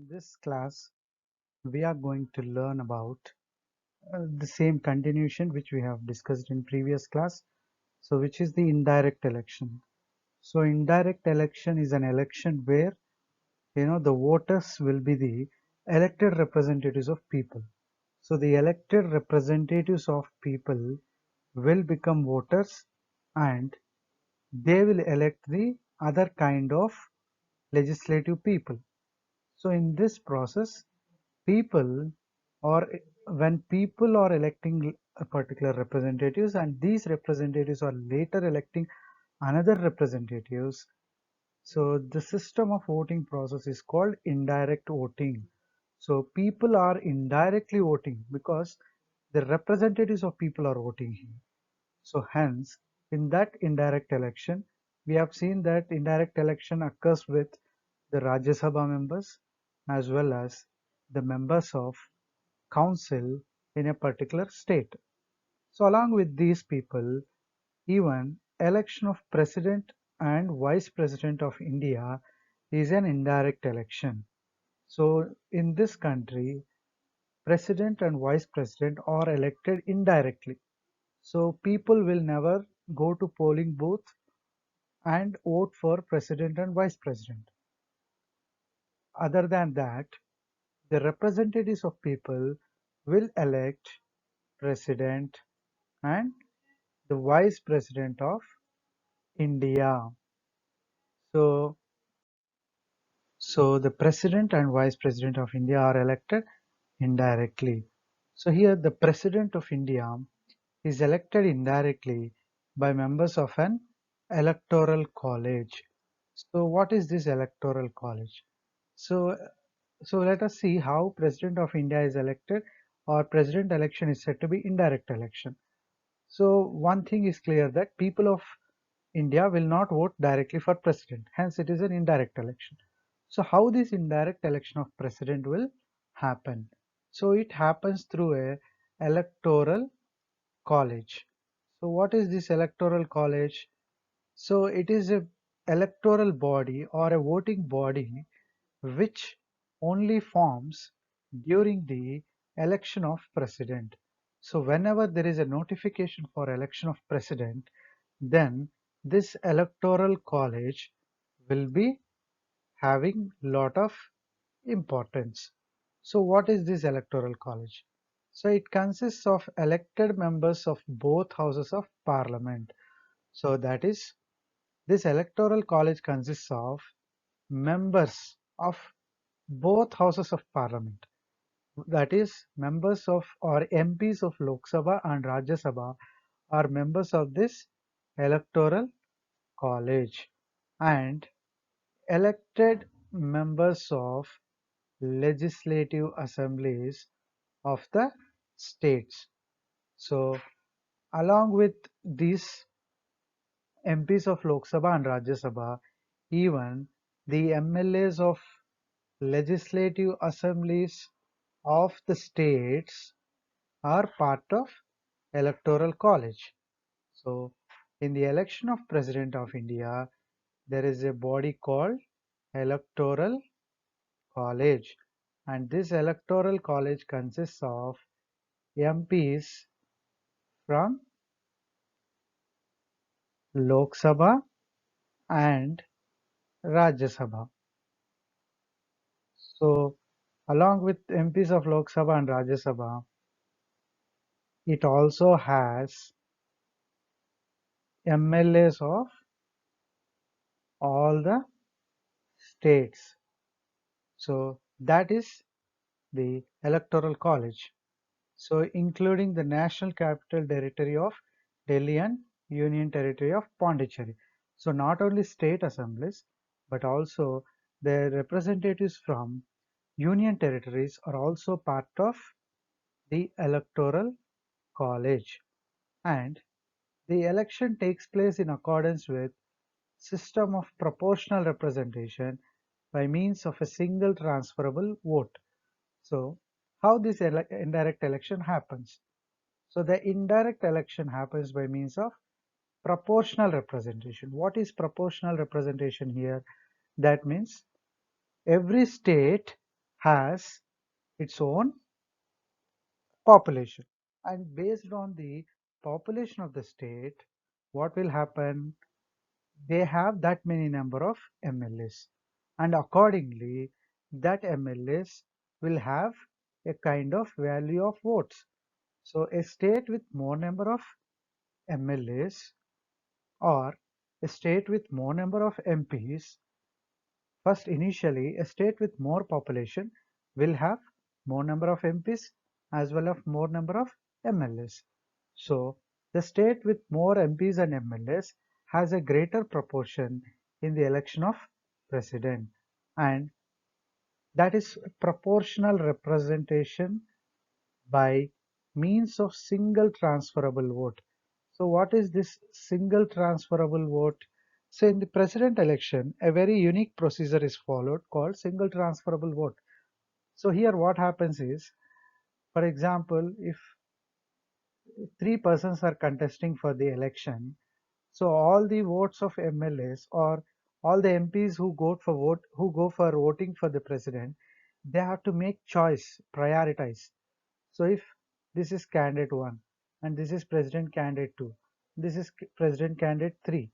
this class, we are going to learn about the same continuation which we have discussed in previous class. So, which is the indirect election. So, indirect election is an election where the voters will be the elected representatives of people. So, the elected representatives of people will become voters and they will elect the other kind of legislative people. So in this process, people or when people are electing a particular representatives and these representatives are later electing another representatives. So the system of voting process is called indirect voting. So people are indirectly voting because the representatives of people are voting here. So hence, in that indirect election, we have seen that indirect election occurs with the Rajya Sabha members as well as the members of council in a particular state. So along with these people, even election of president and vice president of India is an indirect election. So in this country, president and vice president are elected indirectly. So people will never go to polling booth and vote for president and vice president. Other than that, the representatives of people will elect president and the vice president of India. So, so the president and vice president of India are elected indirectly. So here the president of India is elected indirectly by members of an electoral college. So what is this electoral college? So, so let us see how President of India is elected, or President election is said to be indirect election. So one thing is clear that people of India will not vote directly for president. Hence it is an indirect election. So how this indirect election of president will happen? So it happens through a electoral college. So what is this electoral college? So it is a electoral body or a voting body which only forms during the election of president. So whenever there is a notification for election of president, then this electoral college will be having lot of importance. So what is this electoral college? So it consists of elected members of both houses of parliament. So that is, this electoral college consists of members of both houses of parliament. That is, members of or MPs of Lok Sabha and Rajya Sabha are members of this electoral college, and elected members of legislative assemblies of the states. So along with these MPs of Lok Sabha and Rajya Sabha, even the MLAs of legislative assemblies of the states are part of electoral college. So in the election of president of India, there is a body called electoral college, and this electoral college consists of MPs from Lok Sabha and Rajya Sabha. So along with MPs of Lok Sabha and Rajya Sabha, it also has MLAs of all the states. So that is the electoral college. So including the National Capital Territory of Delhi and Union Territory of Pondicherry. So not only state assemblies, but also the representatives from union territories are also part of the electoral college. And the election takes place in accordance with system of proportional representation by means of a single transferable vote. So how this indirect election happens? So the indirect election happens by means of proportional representation. What is proportional representation here? That means every state has its own population, and based on the population of the state, what will happen? They have that many number of MLAs, and accordingly that MLAs will have a kind of value of votes. So a state with more number of MLAs or a state with more number of MPs, first initially a state with more population will have more number of MPs as well as more number of MLAs. So the state with more MPs and MLAs has a greater proportion in the election of president, and that is proportional representation by means of single transferable vote. So what is this single transferable vote? So in the president election, a very unique procedure is followed called single transferable vote. So here what happens is, for example, if three persons are contesting for the election, so all the votes of MLAs or all the MPs who go for voting for the president, they have to make choice, prioritize. So if this is candidate 1 and this is president candidate 2, this is president candidate 3.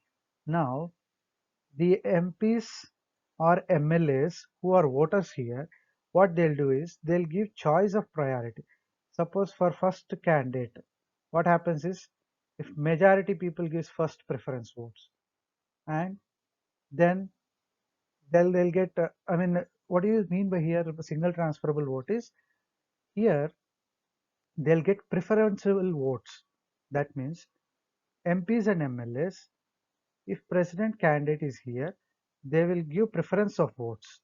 Now the MPs or MLAs who are voters here, what they'll do is they'll give choice of priority. Suppose for first candidate, what happens is if majority people gives first preference votes, and then they'll get, what do you mean by here single transferable vote is, here they'll get preferential votes. That means MPs and MLAs, if president candidate is here, they will give preference of votes.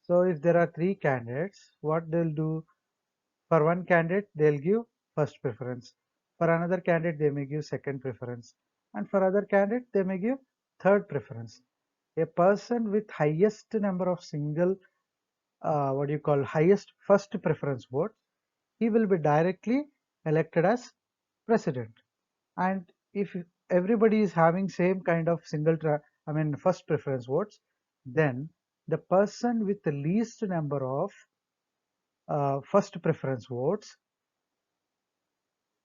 So if there are three candidates, what they'll do, for one candidate they'll give first preference, for another candidate they may give second preference, and for other candidate they may give third preference. A person with highest number of single, what do you call, highest first preference vote, he will be directly elected as president. And if everybody is having same kind of first preference votes, then the person with the least number of first preference votes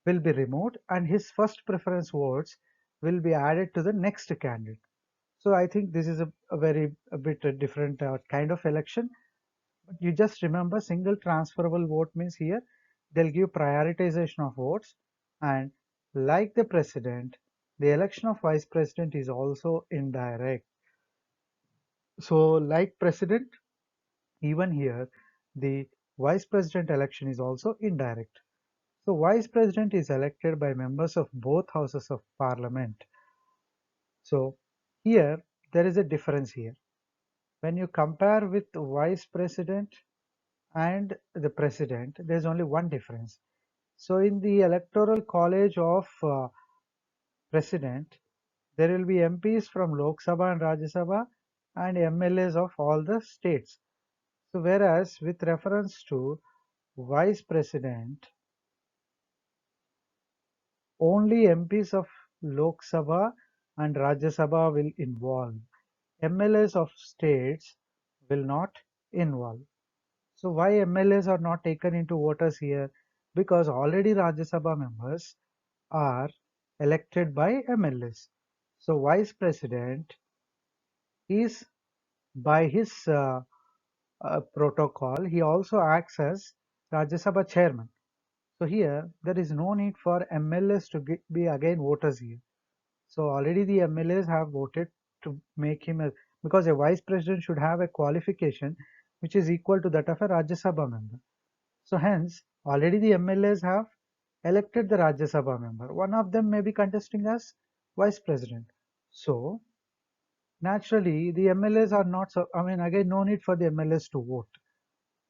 will be removed, and his first preference votes will be added to the next candidate. So I think this is a bit different kind of election. But you just remember single transferable vote means here they'll give prioritization of votes, and like the president, the election of vice president is also indirect. So like president, even here the vice president election is also indirect. So vice president is elected by members of both houses of parliament. So here there is a difference here. When you compare with vice president and the president, there's only one difference. So in the electoral college of president, there will be MPs from Lok Sabha and Rajya Sabha and MLAs of all the states. So whereas with reference to vice president, only MPs of Lok Sabha and Rajya Sabha will involve. MLAs of states will not involve. So why MLAs are not taken into voters here? Because already Rajya Sabha members are elected by MLAs. So vice president is, by his protocol, he also acts as Rajya Sabha chairman. So here there is no need for MLAs to be again voters here. So already the MLAs have voted to make him a, because a vice president should have a qualification which is equal to that of a Rajya Sabha member. So hence already the MLAs have elected the Rajya Sabha member. One of them may be contesting as vice president. So naturally the MLAs are not, so again no need for the MLAs to vote.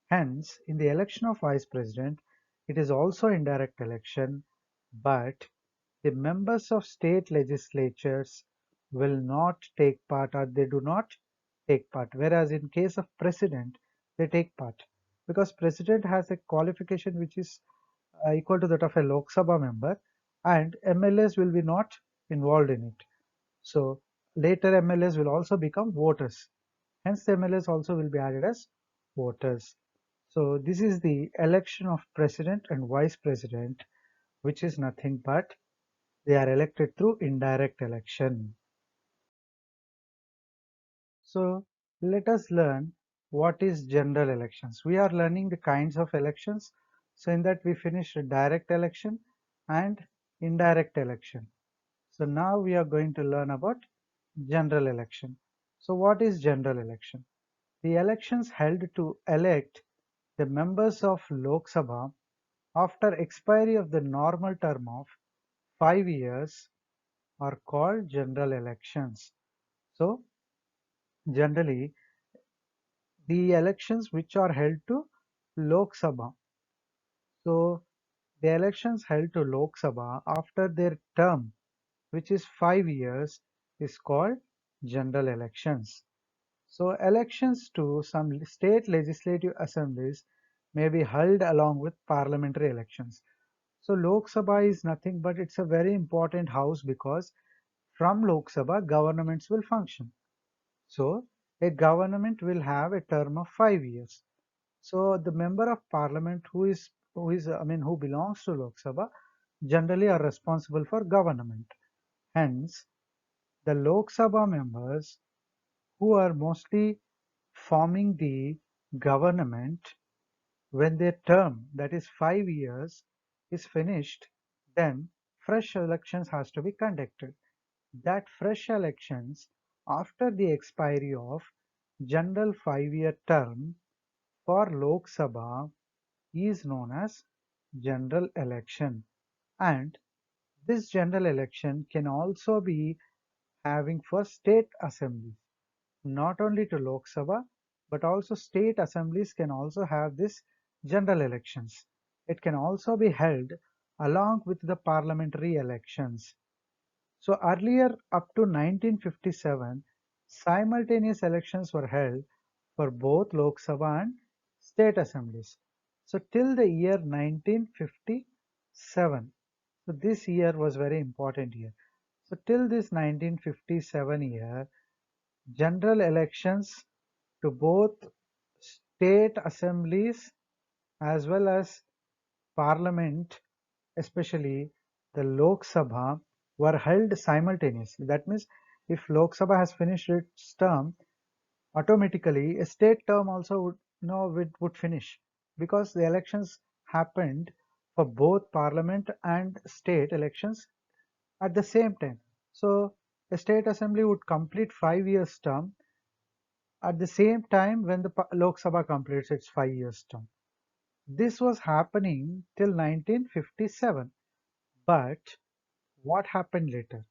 Hence in the election of vice president, it is also indirect election, but the members of state legislatures will not take part, or they do not take part, whereas in case of president they take part, because president has a qualification which is equal to that of a Lok Sabha member, and MLAs will be not involved in it. So later MLAs will also become voters, hence the MLAs also will be added as voters. So this is the election of president and vice president, which is nothing but they are elected through indirect election. So let us learn what is general elections. We are learning the kinds of elections. So in that we finished direct election and indirect election. So now we are going to learn about general election. So what is general election? The elections held to elect the members of Lok Sabha after expiry of the normal term of 5 years are called general elections. So generally the elections which are held to Lok Sabha. So the elections held to Lok Sabha after their term, which is 5 years, is called general elections. So elections to some state legislative assemblies may be held along with parliamentary elections. So Lok Sabha is nothing but it's a very important house because from Lok Sabha governments will function. So a government will have a term of 5 years. So the member of parliament who belongs to Lok Sabha generally are responsible for government. Hence, the Lok Sabha members who are mostly forming the government when their term, that is 5 years, is finished, then fresh elections has to be conducted. That fresh elections after the expiry of general 5-year term for Lok Sabha is known as general election, and this general election can also be having for state assemblies. Not only to Lok Sabha, but also state assemblies can also have this general elections. It can also be held along with the parliamentary elections. So earlier up to 1957, simultaneous elections were held for both Lok Sabha and state assemblies. So till the year 1957, so this year was very important year. So till this 1957 year, general elections to both state assemblies as well as parliament, especially the Lok Sabha, were held simultaneously. That means if Lok Sabha has finished its term, automatically a state term also would finish because the elections happened for both parliament and state elections at the same time. So a state assembly would complete 5 years term at the same time when the Lok Sabha completes its 5 years term. This was happening till 1957. But what happened later?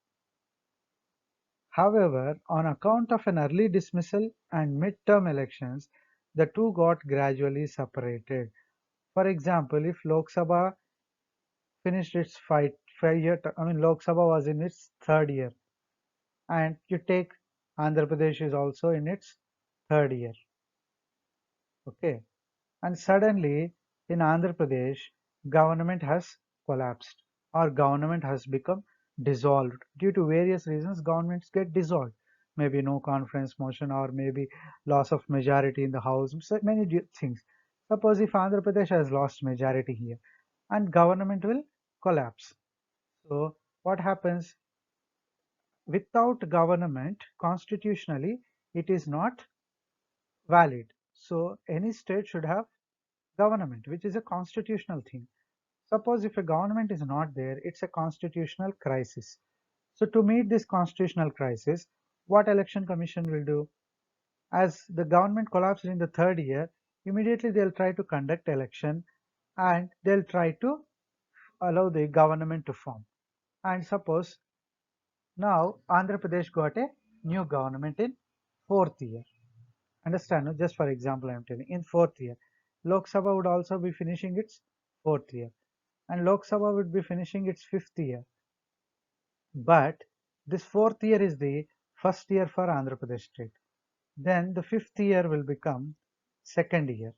However, on account of an early dismissal and mid-term elections, the two got gradually separated. For example, if Lok Sabha finished its 5 year, Lok Sabha was in its third year, and you take Andhra Pradesh is also in its third year. Okay, and suddenly in Andhra Pradesh, government has collapsed or government has become dissolved. Due to various reasons, governments get dissolved. Maybe no conference motion or maybe loss of majority in the house, so many things. Suppose if Andhra Pradesh has lost majority here and government will collapse. So what happens? Without government, constitutionally, it is not valid. So any state should have government, which is a constitutional thing. Suppose if a government is not there, it's a constitutional crisis. So to meet this constitutional crisis, what election commission will do? As the government collapsed in the third year, immediately they'll try to conduct election and they'll try to allow the government to form. And suppose now Andhra Pradesh got a new government in fourth year. Understand? No? Just for example, I am telling in fourth year. Lok Sabha would also be finishing its fourth year, and Lok Sabha would be finishing its fifth year. But this fourth year is the first year for Andhra Pradesh state. Then the fifth year will become second year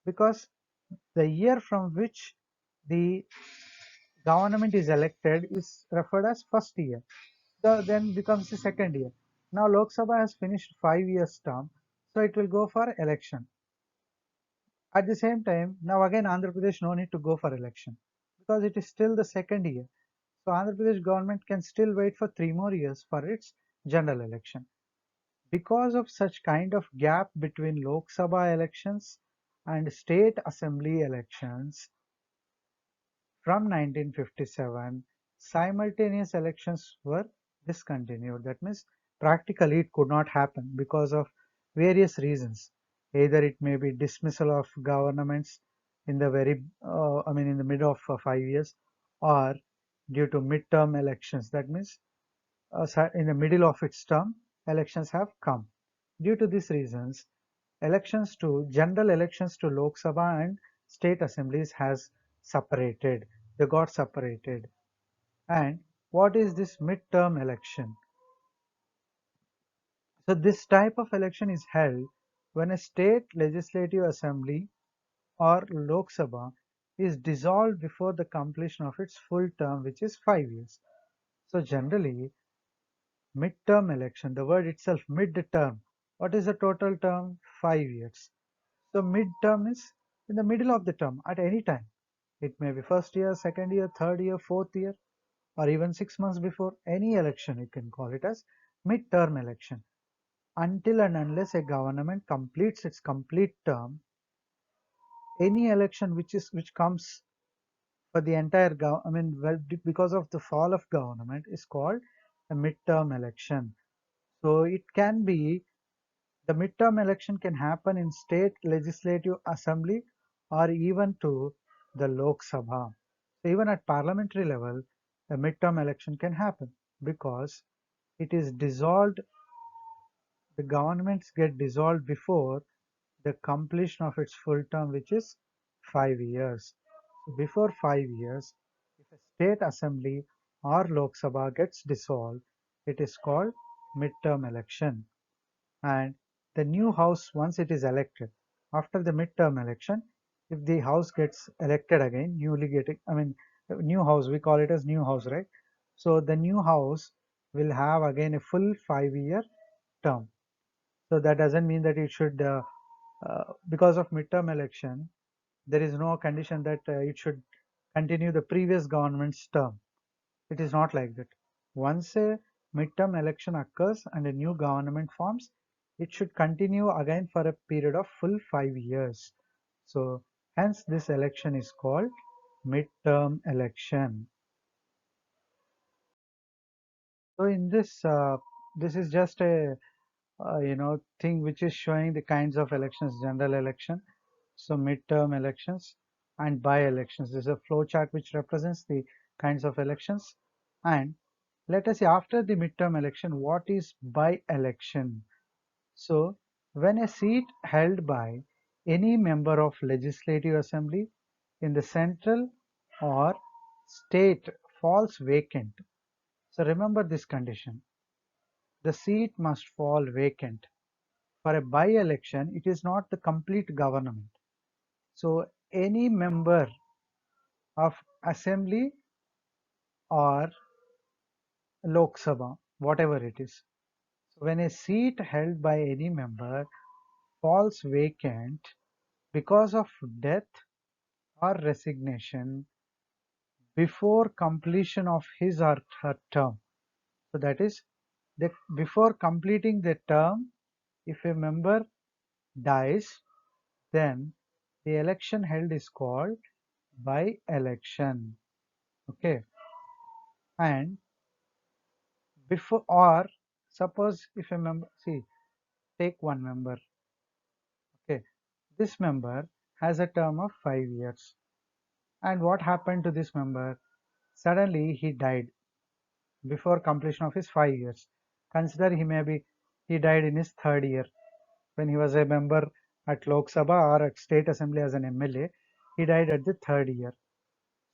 because the year from which the government is elected is referred as first year. Then becomes the second year. Now Lok Sabha has finished 5 years term, so it will go for election. At the same time, now again Andhra Pradesh no need to go for election because it is still the second year. So Andhra Pradesh government can still wait for 3 more years for its general election. Because of such kind of gap between Lok Sabha elections and state assembly elections from 1957, simultaneous elections were discontinued. That means practically it could not happen because of various reasons. Either it may be dismissal of governments in the in the middle of 5 years, or due to midterm elections. That means in the middle of its term, elections have come. Due to these reasons, general elections to Lok Sabha and state assemblies has separated. They got separated. And what is this midterm election? So this type of election is held when a state legislative assembly or Lok Sabha is dissolved before the completion of its full term, which is 5 years. So generally, midterm election, the word itself, mid-term. What is the total term? 5 years. So midterm is in the middle of the term at any time. It may be first year, second year, third year, fourth year, or even 6 months before any election. You can call it as midterm election. Until and unless a government completes its complete term, any election which comes for the entire because of the fall of government is called a midterm election. So it can be the midterm election can happen in state legislative assembly or even to the Lok Sabha. So even at parliamentary level, a midterm election can happen because it is dissolved, the governments get dissolved before the completion of its full term, which is 5 years. So before 5 years, if a state assembly or Lok Sabha gets dissolved, it is called midterm election. And the new house, once it is elected, after the midterm election, if the house gets elected again, new house, we call it as new house, right? So the new house will have again a full 5 year term. So that doesn't mean that it should, because of midterm election, there is no condition that it should continue the previous government's term. It is not like that. Once a midterm election occurs and a new government forms, it should continue again for a period of full 5 years. So hence this election is called midterm election. So in this is just a thing which is showing the kinds of elections: general election, so midterm elections, and by-elections. This is a flow chart which represents the kinds of elections. And let us see, after the midterm election, what is by-election? So when a seat held by any member of legislative assembly in the central or state falls vacant. So remember this condition. The seat must fall vacant. For a by-election, it is not the complete government. So any member of assembly or Lok Sabha, whatever it is. So when a seat held by any member falls vacant because of death or resignation before completion of his or her term. So that is that before completing the term, if a member dies, then the election held is called by election. Okay. And before, or suppose if a member, see, take one member. Okay. This member has a term of 5 years. And what happened to this member? Suddenly he died before completion of his 5 years. Consider he died in his third year when he was a member at Lok Sabha or at State Assembly as an MLA. He died at the third year.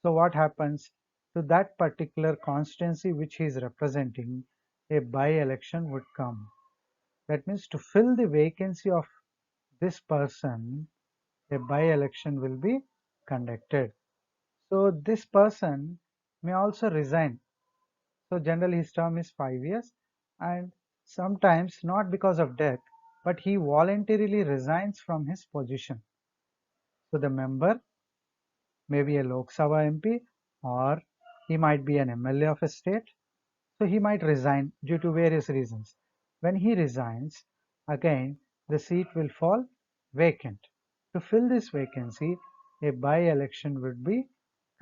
So what happens to that particular constituency which he is representing? A by-election would come. That means to fill the vacancy of this person, a by-election will be conducted. So this person may also resign. So generally his term is 5 years, and sometimes not because of death, but he voluntarily resigns from his position. So the member may be a Lok Sabha MP, or he might be an MLA of a state. So he might resign due to various reasons. When he resigns, again the seat will fall vacant. To fill this vacancy, a by-election would be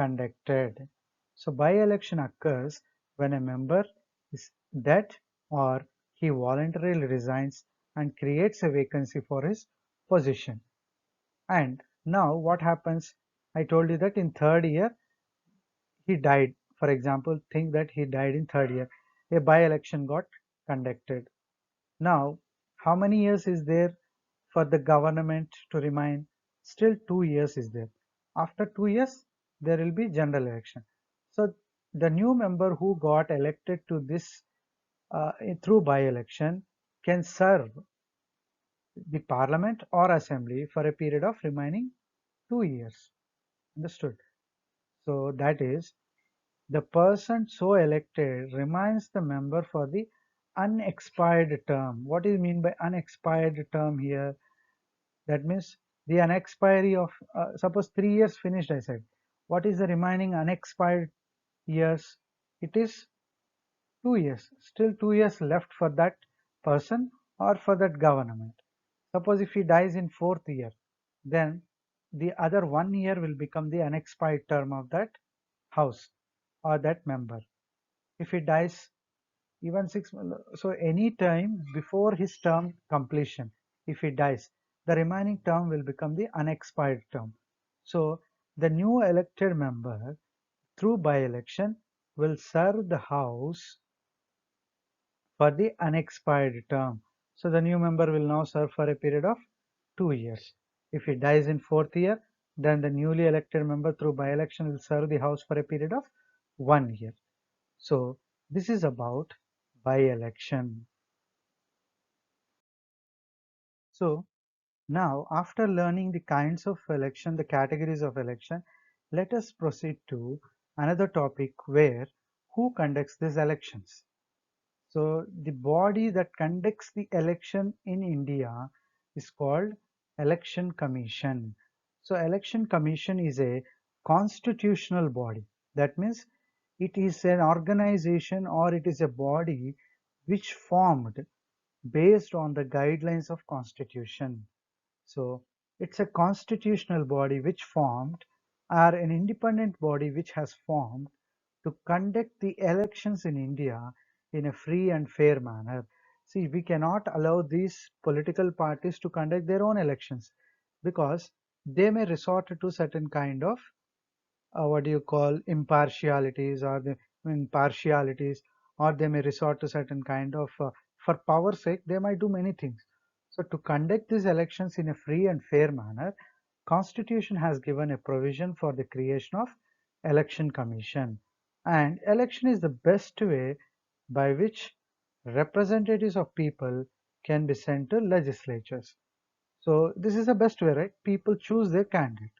conducted. So by-election occurs when a member is dead or he voluntarily resigns and creates a vacancy for his position. And now what happens? I told you that in third year he died. For example, think that he died in third year. A by-election got conducted. Now, how many years is there for the government to remain? Still 2 years is there. After 2 years, there will be general election. So the new member who got elected to this through by-election can serve the parliament or assembly for a period of remaining 2 years. Understood? So that is, the person so elected remains the member for the unexpired term. What do you mean by unexpired term here? That means the unexpiry of, suppose 3 years finished, I said. What is the remaining unexpired years? It is 2 years. Still 2 years left for that person or for that government. Suppose if he dies in fourth year, then the other 1 year will become the unexpired term of that house or that member. If he dies even 6 months, so any time before his term completion, if he dies, the remaining term will become the unexpired term. So the new elected member through by-election will serve the house for the unexpired term. So the new member will now serve for a period of 2 years. If he dies in fourth year, then the newly elected member through by-election will serve the house for a period of 1 year. So this is about by-election. So now, after learning the kinds of election, the categories of election, let us proceed to another topic where who conducts these elections. So the body that conducts the election in India is called Election Commission. So Election Commission is a constitutional body. That means it is an organization or it is a body which formed based on the guidelines of constitution. So it's a constitutional body which formed, or an independent body which has formed to conduct the elections in India in a free and fair manner. See, we cannot allow these political parties to conduct their own elections because they may resort to certain kind of what do you call impartialities or the partialities, or they may resort to certain kind of for power sake they might do many things. So to conduct these elections in a free and fair manner, constitution has given a provision for the creation of election commission, and election is the best way by which representatives of people can be sent to legislatures. So this is the best way, right? People choose their candidate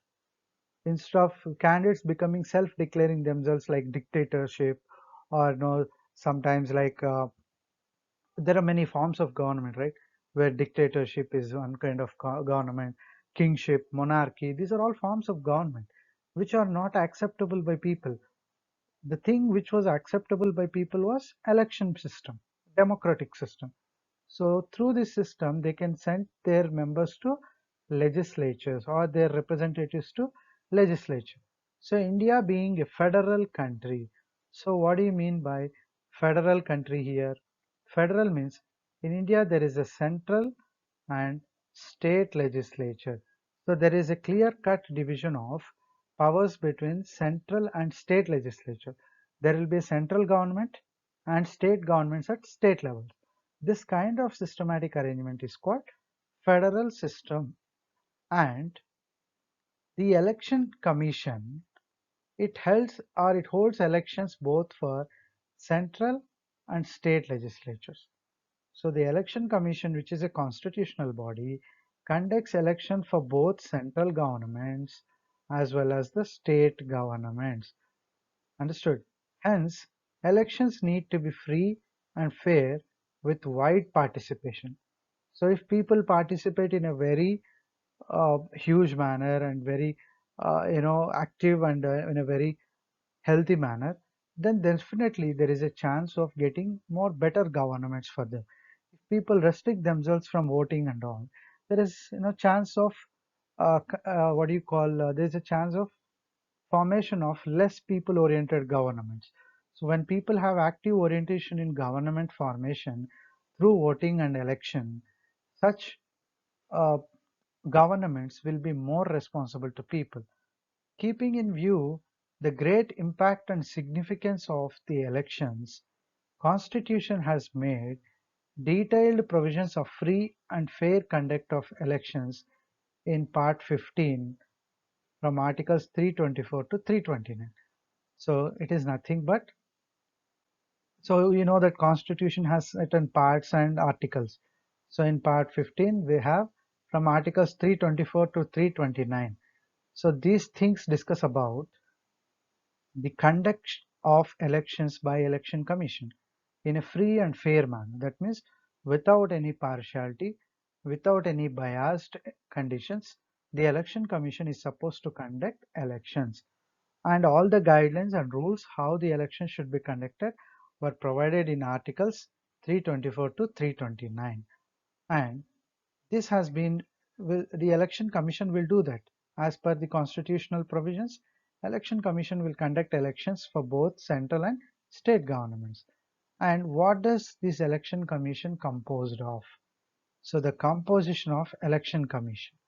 instead of candidates becoming self-declaring themselves like dictatorship, or no, sometimes like there are many forms of government, right, where dictatorship is one kind of government, kingship, monarchy, these are all forms of government which are not acceptable by people. The thing which was acceptable by people was election system, democratic system. So through this system, they can send their members to legislatures or their representatives to legislature. So India being a federal country. So what do you mean by federal country here? Federal means in India there is a central and state legislature. So there is a clear-cut division of powers between central and state legislature. There will be a central government and state governments at state level. This kind of systematic arrangement is called federal system. And the election commission, it holds elections both for central and state legislatures. So the election commission, which is a constitutional body, conducts election for both central governments as well as the state governments. Understood? Hence, elections need to be free and fair with wide participation. So if people participate in a very huge manner and very active and in a very healthy manner, then definitely there is a chance of getting more better governments for them. If people restrict themselves from voting and all, there is chance of what do you call there is a chance of formation of less people oriented governments. So when people have active orientation in government formation through voting and election, such uh, governments will be more responsible to people. Keeping in view the great impact and significance of the elections, Constitution has made detailed provisions of free and fair conduct of elections in Part 15 from Articles 324 to 329. So it is nothing but, so you know that Constitution has certain parts and articles. So in Part 15 we have from Articles 324 to 329. So these things discuss about the conduct of elections by Election Commission in a free and fair manner. That means without any partiality, without any biased conditions, the Election Commission is supposed to conduct elections. And all the guidelines and rules how the election should be conducted were provided in Articles 324 to 329. And this has been, the Election Commission will do that. As per the constitutional provisions, Election Commission will conduct elections for both central and state governments. And what does this Election Commission composed of? So the composition of Election Commission.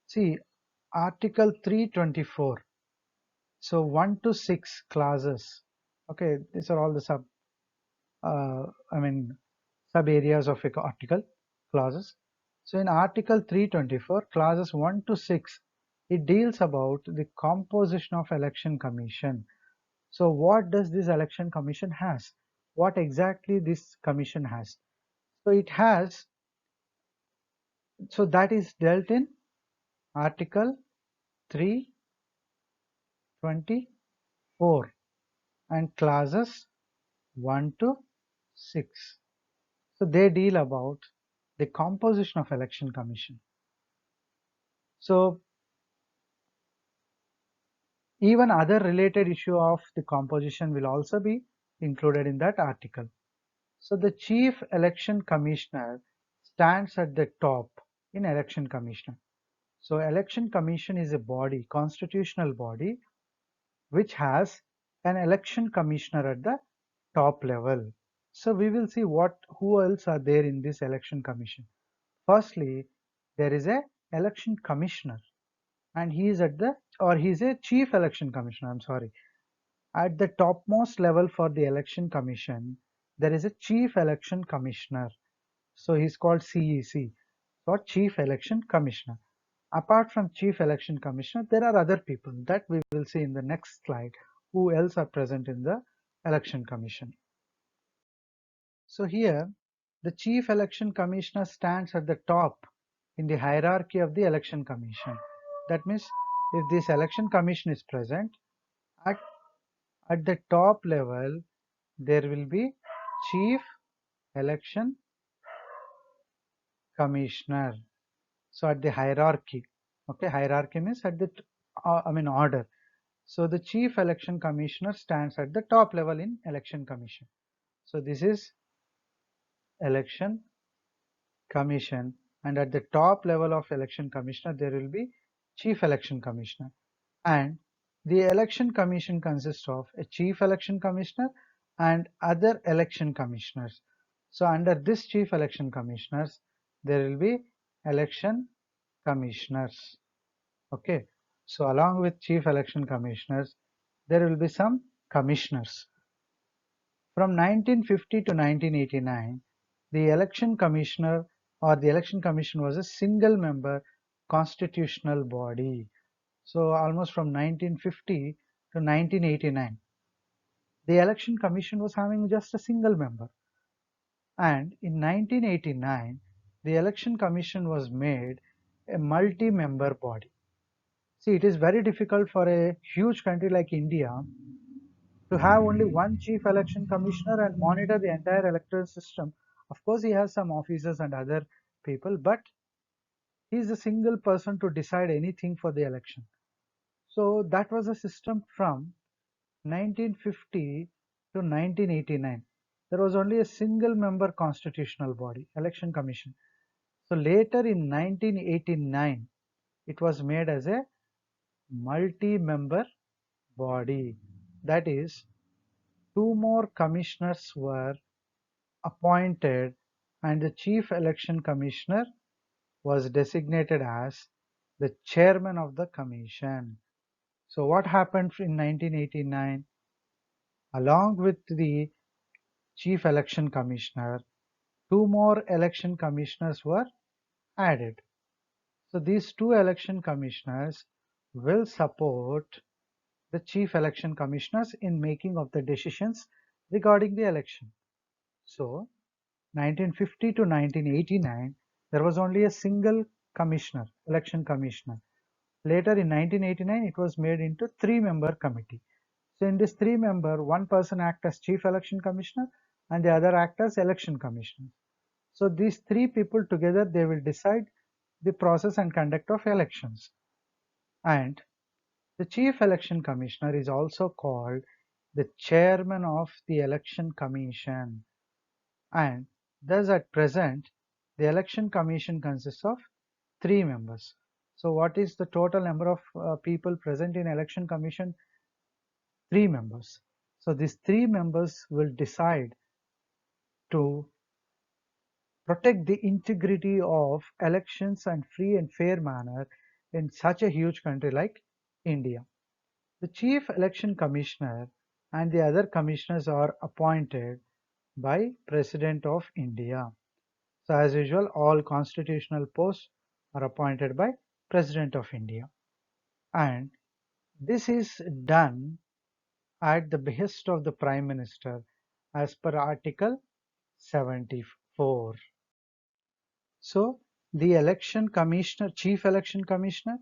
See, Article 324. So 1 to 6 clauses. Okay, these are all the uh, I mean, sub areas of a article clauses. So in Article 324, clauses 1 to 6, it deals about the composition of election commission. So what does this election commission has? What exactly this commission has? So it has, so that is dealt in Article 324 and clauses 1 to 6. So they deal about the composition of election commission. So even other related issue of the composition will also be included in that article. So the chief election commissioner stands at the top in election commissioner. So election commission is a body, constitutional body, which has an election commissioner at the top level. So we will see who else are there in this election commission. Firstly, there is a election commissioner, and he is at the, or he is a chief election commissioner, I'm sorry. At the topmost level for the election commission, there is a chief election commissioner. So he's called CEC, or chief election commissioner. Apart from chief election commissioner, there are other people that we will see in the next slide who else are present in the election commission. So here, the chief election commissioner stands at the top in the hierarchy of the election commission. That means if this election commission is present, at, at the top level, there will be chief election commissioner. So at the hierarchy, okay, hierarchy means at the, order. So the chief election commissioner stands at the top level in election commission. So this is election commission, and at the top level of election commissioner there will be chief election commissioner, and the election commission consists of a chief election commissioner and other election commissioners. So under this chief election commissioners there will be election commissioners. Okay, so along with chief election commissioners there will be some commissioners. From 1950 to 1989, the election commissioner or the election commission was a single member constitutional body. So almost from 1950 to 1989, the election commission was having just a single member. And in 1989, the election commission was made a multi-member body. See, it is very difficult for a huge country like India to have only one chief election commissioner and monitor the entire electoral system. Of course, he has some officers and other people, but He is a single person to decide anything for the election. So that was a system from 1950 to 1989. There was only a single member constitutional body, Election Commission. So later in 1989, it was made as a multi-member body. That is, two more commissioners were appointed and the chief election commissioner was designated as the chairman of the commission. So what happened in 1989? Along with the chief election commissioner, two more election commissioners were added. So these two election commissioners will support the chief election commissioners in making of the decisions regarding the election. So 1950 to 1989, there was only a single commissioner, election commissioner. Later in 1989, it was made into three-member committee. So in this three-member, one person act as chief election commissioner and the other act as election commissioner. So these three people together, they will decide the process and conduct of elections. And the chief election commissioner is also called the chairman of the election commission. And thus at present, the election commission consists of three members. So what is the total number of people present in election commission? Three members. So these three members will decide to protect the integrity of elections and free and fair manner in such a huge country like India. The chief election commissioner and the other commissioners are appointed by President of India. So as usual, all constitutional posts are appointed by President of India. And this is done at the behest of the Prime Minister as per Article 74. So the election commissioner, chief election commissioner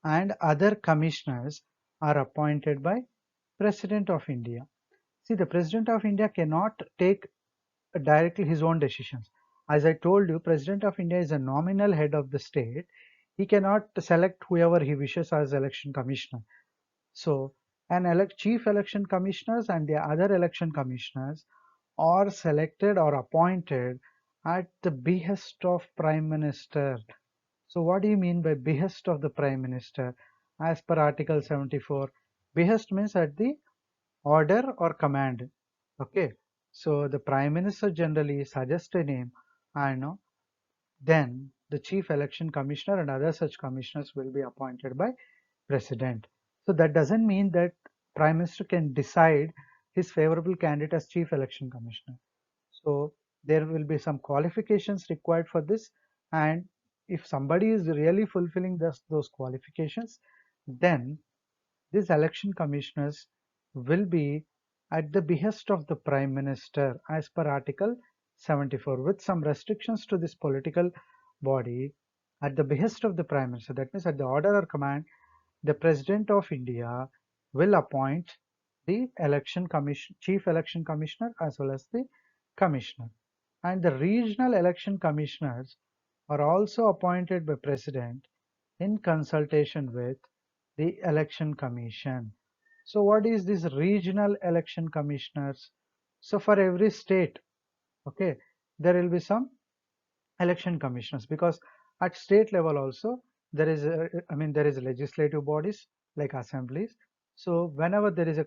and other commissioners are appointed by President of India. See, the President of India cannot take directly his own decisions. As I told you, President of India is a nominal head of the state. He cannot select whoever he wishes as election commissioner. So, chief election commissioners and the other election commissioners are selected or appointed at the behest of Prime Minister. So, what do you mean by behest of the Prime Minister? As per Article 74, behest means at the order or command. Okay, so the Prime Minister generally suggests a name, and then the Chief Election Commissioner and other such commissioners will be appointed by President. So that doesn't mean that Prime Minister can decide his favorable candidate as Chief Election Commissioner. So there will be some qualifications required for this, and if somebody is really fulfilling those qualifications, then these election commissioners will be at the behest of the Prime Minister as per Article 74 with some restrictions to this political body at the behest of the Prime Minister. That means at the order or command, the President of India will appoint the chief election commissioner as well as the commissioner. And the regional election commissioners are also appointed by President in consultation with the election commission. So what is this regional election commissioners? So for every state, okay, there will be some election commissioners, because at state level also there is there is legislative bodies like assemblies. So whenever there is a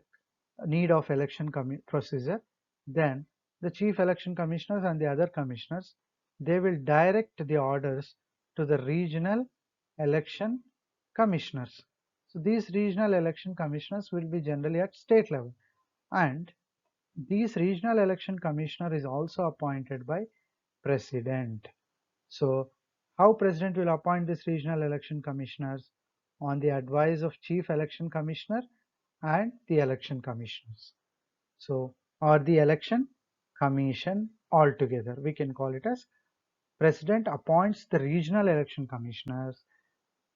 need of election procedure, then the chief election commissioners and the other commissioners, they will direct the orders to the regional election commissioners. So these regional election commissioners will be generally at state level, and these regional election commissioner is also appointed by President. So how President will appoint these regional election commissioners? On the advice of Chief Election Commissioner and the election commissioners. So, or the election commission altogether. We can call it as President appoints the regional election commissioners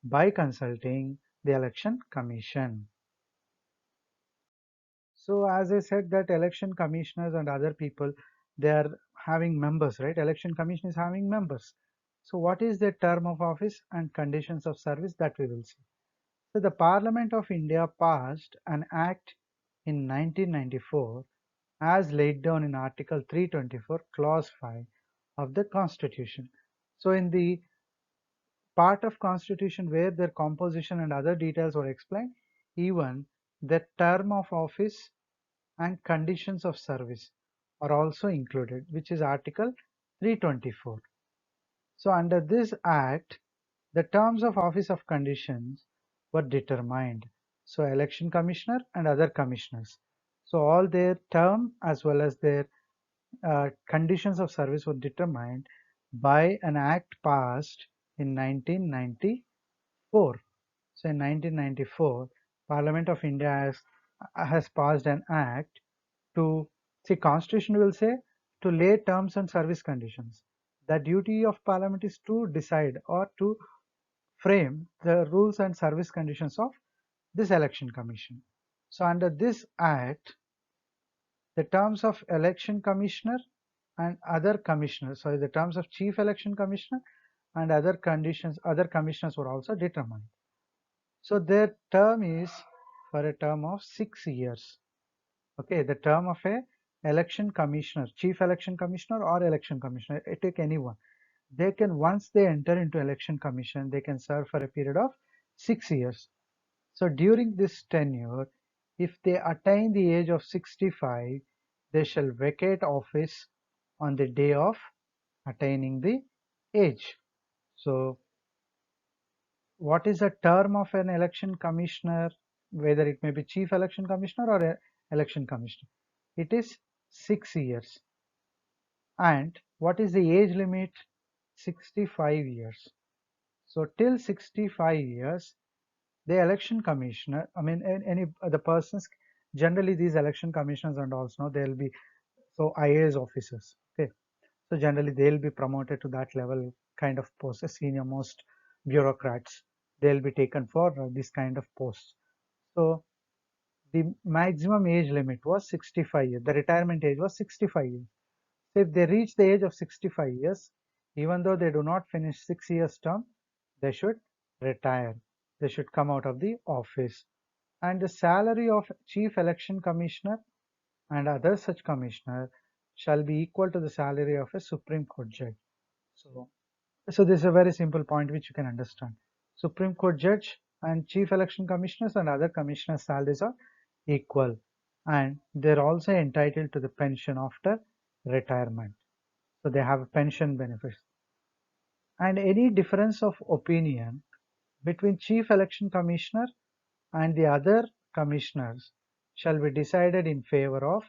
by consulting the election commission. So as I said that election commissioners and other people, they are having members, right? Election commission is having members. So what is the term of office and conditions of service, that we will see. So the Parliament of India passed an act in 1994 as laid down in Article 324, Clause 5 of the Constitution. So in the part of Constitution where their composition and other details were explained, even the term of office and conditions of service are also included, which is Article 324. So under this act, the terms of office of conditions were determined. So election commissioner and other commissioners. So all their term as well as their conditions of service were determined by an act passed in 1994. So in 1994, Parliament of India has passed an act to, see, Constitution will say to lay terms and service conditions. The duty of Parliament is to decide or to frame the rules and service conditions of this election commission. So under this act, the terms of election commissioner and other commissioners, sorry, the terms of chief election commissioner and other commissioners were also determined. So their term is for a term of 6 years. Okay, the term of a election commissioner, chief election commissioner or election commissioner, take anyone. They can, once they enter into election commission, they can serve for a period of 6 years. So during this tenure, if they attain the age of 65, they shall vacate office on the day of attaining the age. So what is the term of an election commissioner, whether it may be chief election commissioner or a election commissioner? It is 6 years. And what is the age limit? 65 years. So till 65 years, the election commissioner, I mean, any the persons, generally these election commissioners and also they'll be, so IAS officers. Okay, so generally they'll be promoted to that level kind of post, senior most bureaucrats. They'll be taken for this kind of posts. So the maximum age limit was 65 years. The retirement age was 65 years. So if they reach the age of 65 years, even though they do not finish 6 years term, they should retire. They should come out of the office. And the salary of chief election commissioner and other such commissioner shall be equal to the salary of a Supreme Court judge. So this is a very simple point which you can understand. Supreme Court judge and chief election commissioners and other commissioners' salaries are equal, and they're also entitled to the pension after retirement. So they have pension benefits. And any difference of opinion between chief election commissioner and the other commissioners shall be decided in favor of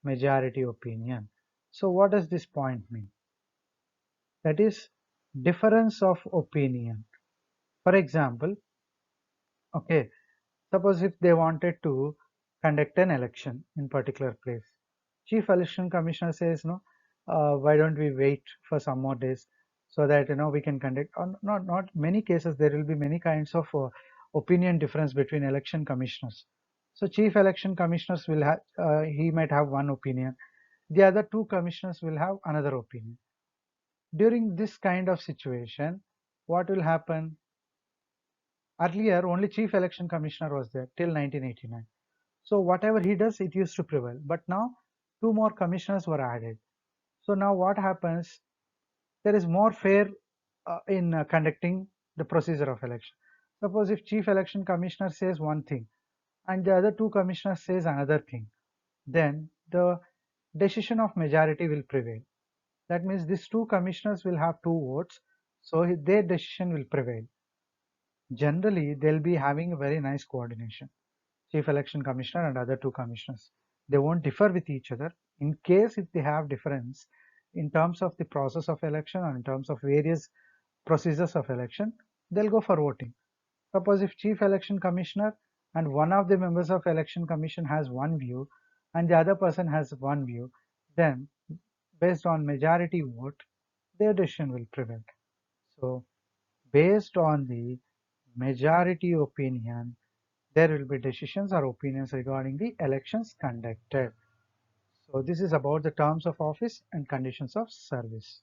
majority opinion. So what does this point mean? That is difference of opinion. For example, okay, suppose if they wanted to conduct an election in particular place, chief election commissioner says, no, why don't we wait for some more days so that we can conduct. Or not many cases there will be many kinds of opinion difference between election commissioners. So chief election commissioners will have he might have one opinion, the other two commissioners will have another opinion. During this kind of situation, what will happen? Earlier, only Chief Election Commissioner was there till 1989. So whatever he does, it used to prevail. But now, two more commissioners were added. So now what happens? There is more fair in conducting the procedure of election. Suppose if Chief Election Commissioner says one thing and the other two commissioners says another thing, then the decision of majority will prevail. That means these two commissioners will have two votes, so their decision will prevail. Generally, they'll be having a very nice coordination. Chief Election Commissioner and other two commissioners. They won't differ with each other. In case if they have difference in terms of the process of election or in terms of various procedures of election, they'll go for voting. Suppose if Chief Election Commissioner and one of the members of Election Commission has one view and the other person has one view, then based on majority vote, their decision will prevail. So based on the majority opinion, there will be decisions or opinions regarding the elections conducted. So this is about the terms of office and conditions of service.